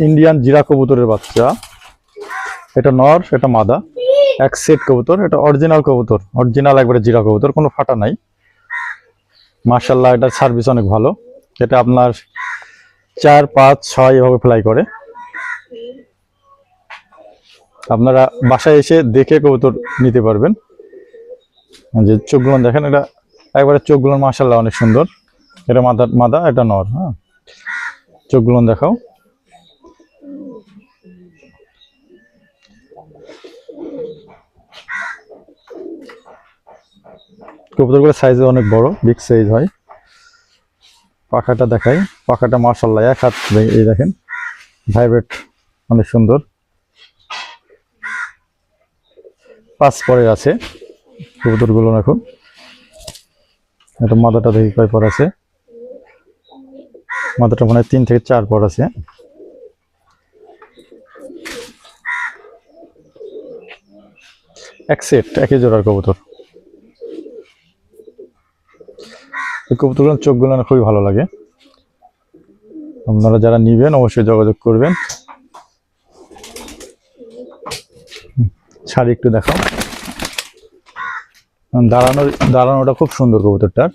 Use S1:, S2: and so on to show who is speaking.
S1: Indian জিরা কবুতরের বাচ্চা, এটা নর, এটা মাদা, এক সেট কবুতর। এটা অরিজিনাল কবুতর, অরিজিনাল একবারে জিরা কবুতর, কোনো ফাটা নাই। মাশাআল্লাহ, এটার সার্ভিস অনেক ভালো। এটা আপনার 4, 5, 6 এভাবে ফ্লাই করে। আপনারা বাসায় এসে দেখে কবুতর নিতে পারবেন। যে চোখগুলো দেখেন, এটা একবারে চোখগুলো মাশাআল্লাহ অনেক সুন্দর। এটা মাদা, মাদা, এটা নর। হ্যাঁ, চোখগুলো দেখাও। কবুতরগুলো সাইজে অনেক বড়, বিগ সাইজ হয়। পাখাটা দেখাই, পাখাটা মাশাআল্লাহ এক হাত, এই দেখেন ভাইব্রেট অনেক সুন্দর। পাঁচ পরে আছে কবুতরগুলো। এখন এটা মাদাটা দেখি কয় পর আছে। মাদাটা মনে হয় 3 থেকে 4 পর আছে। এক সেট, একই জোড়ার কবুতর। এই কবুতরগুলোর চোখগুলো খুবই ভালো লাগে। আপনারা যারা নিবেন অবশ্যই যোগাযোগ করবেন। শাড়ি একটু দেখাও। দাঁড়ানোটা খুব সুন্দর কবুতরটার।